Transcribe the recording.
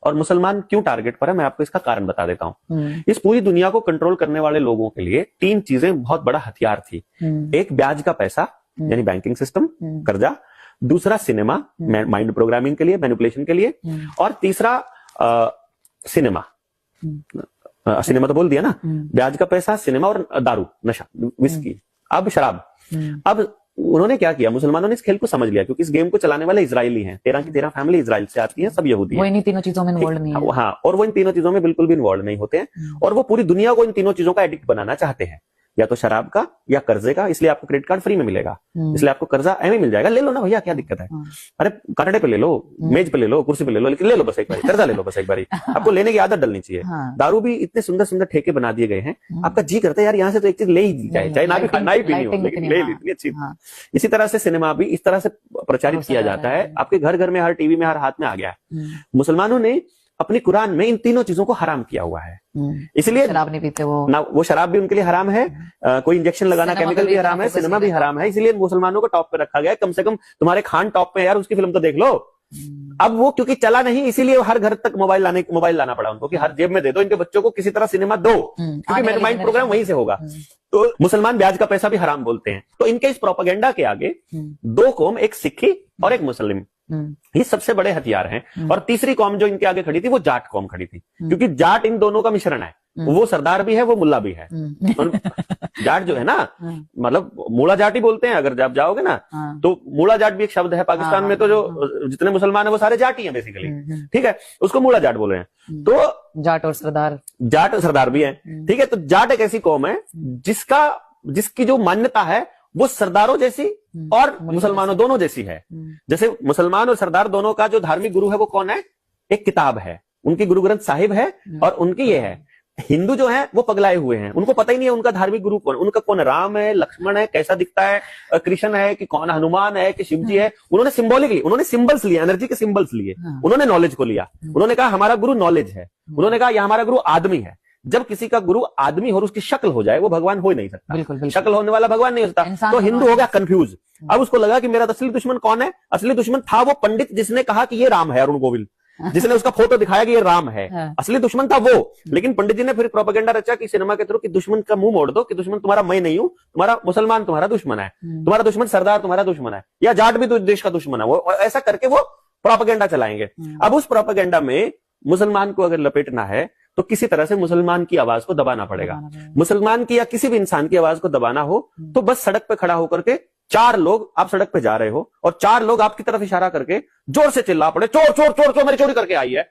और मुसलमान क्यों टारगेट पर है, मैं आपको इसका कारण बता देता हूं। इस पूरी दुनिया को कंट्रोल करने वाले लोगों के लिए तीन चीजें बहुत बड़ा हथियार थी। एक ब्याज का पैसा यानी बैंकिंग सिस्टम, कर्जा, दूसरा सिनेमा माइंड प्रोग्रामिंग के लिए, मैनिपुलेशन के लिए, और तीसरा सिनेमा। सिनेमा तो बोल दिया ना, ब्याज का पैसा, सिनेमा और दारू, नशा, विस्की, अब शराब। अब उन्होंने क्या किया, मुसलमानों ने इस खेल को समझ लिया, क्योंकि इस गेम को चलाने वाले इजरायली हैं, 13 की 13 फैमिली इजराइल से आती है, सब यहूदी हैं। वो इन तीनों चीजों में इन्वॉल्व नहीं है। हाँ, और वो इन तीनों चीजों में बिल्कुल भी इन्वॉल्व नहीं होते हैं, और वो पूरी दुनिया को इन तीनों चीजों का एडिक्ट बनाना चाहते हैं, या तो शराब का या कर्जे का। इसलिए आपको क्रेडिट कार्ड फ्री में मिलेगा, इसलिए आपको कर्जा एवं मिल जाएगा, ले लो ना भैया, क्या दिक्कत है। अरे कांटे पे ले लो, मेज पे ले लो, कुर्सी पे ले लो, लेकिन ले लो बस एक बार, कर्जा ले लो बस एक बार। आपको लेने की आदत डलनी चाहिए। दारू भी इतने सुंदर सुंदर ठेके बना दिए गए हैं, आपका जी करता है यार यहाँ से तो एक चीज ले ही जाए, चाहे ना भी पीनी हो, लेकिन ले ली, इतनी अच्छी। इसी तरह से सिनेमा भी इस तरह से प्रचारित किया जाता है, आपके घर घर में, हर टीवी में, हर हाथ में आ गया है। मुसलमानों ने अपनी कुरान में इन तीनों चीजों को हराम किया हुआ है, इसलिए शराब नहीं पीते वो ना, वो शराब भी उनके लिए हराम है, कोई इंजेक्शन लगाना, केमिकल भी हराम है, सिनेमा भी हराम है, इसलिए मुसलमानों को टॉप पे रखा गया है। कम से कम तुम्हारे खान टॉप पे, यार उसकी फिल्म तो देख लो। अब वो क्योंकि चला नहीं, इसीलिए हर घर तक मोबाइल लाना पड़ा उनको, कि हर जेब में दे दो, इनके बच्चों को किसी तरह सिनेमा दो, क्योंकि मेरा माइंड प्रोग्राम वहीं से होगा। तो मुसलमान ब्याज का पैसा भी हराम बोलते हैं। तो इनके इस प्रोपेगेंडा के आगे दो कौम, एक सिखी और एक मुस्लिम, ये सबसे बड़े हथियार हैं। और तीसरी कौम जो इनके आगे खड़ी थी, वो जाट कौम खड़ी थी, क्योंकि जाट इन दोनों का मिश्रण है, वो सरदार भी है, वो मुल्ला भी है। जाट जो है ना, मतलब मूला जाट ही बोलते हैं, अगर आप जाओगे ना तो मूला जाट भी एक शब्द है पाकिस्तान में, तो जो जितने मुसलमान है वो सारे जाट ही हैं बेसिकली, ठीक है, उसको मूला जाट बोल रहे हैं। तो जाट और सरदार भी है, ठीक है। तो जाट एक ऐसी कौम है जिसकी जो मान्यता है वो सरदारों जैसी और मुसलमानों दोनों जैसी है। जैसे मुसलमान और सरदार दोनों का जो धार्मिक गुरु है वो कौन है, एक किताब है, उनकी गुरु ग्रंथ साहिब है, और उनकी ये है। हिंदू जो है वो पगलाए हुए हैं, उनको पता ही नहीं है उनका धार्मिक गुरु कौन, उनका कौन राम है, लक्ष्मण है, कैसा दिखता है, कृष्ण है कि कौन, हनुमान है कि शिव जी है। उन्होंने सिंबॉलिकली, उन्होंने सिंबल्स लिए, एनर्जी के सिंबल्स लिए, उन्होंने नॉलेज को लिया। उन्होंने कहा हमारा गुरु नॉलेज है, उन्होंने कहा यह हमारा गुरु आदमी है। जब किसी का गुरु आदमी हो और उसकी शक्ल हो जाए, वो भगवान हो ही नहीं सकता। बिल्कुल। शक्ल होने वाला भगवान नहीं हो सकता। तो हिंदू हो गया कंफ्यूज। अब उसको लगा कि मेरा असली दुश्मन कौन है। असली दुश्मन था वो पंडित जिसने कहा कि ये राम है, अरुण गोविल, जिसने उसका फोटो दिखाया कि ये राम है। असली दुश्मन था वो। लेकिन पंडित जी ने फिर प्रोपेगेंडा रचा कि सिनेमा के थ्रू कि दुश्मन का मुंह मोड़ दो, कि दुश्मन तुम्हारा मैं नहीं हूं, तुम्हारा मुसलमान तुम्हारा दुश्मन है, तुम्हारा दुश्मन सरदार तुम्हारा दुश्मन है, या जाट भी तो देश का दुश्मन है। वो ऐसा करके वो प्रोपेगेंडा चलाएंगे। अब उस प्रोपेगेंडा में मुसलमान को अगर लपेटना है तो किसी तरह से मुसलमान की आवाज को दबाना पड़ेगा। मुसलमान की या किसी भी इंसान की आवाज को दबाना हो तो बस सड़क पे खड़ा होकर के 4 लोग, आप सड़क पे जा रहे हो और 4 लोग आपकी तरफ इशारा करके जोर से चिल्ला पड़े, चोर चोर चोर चोर, मेरी चोरी करके आई है।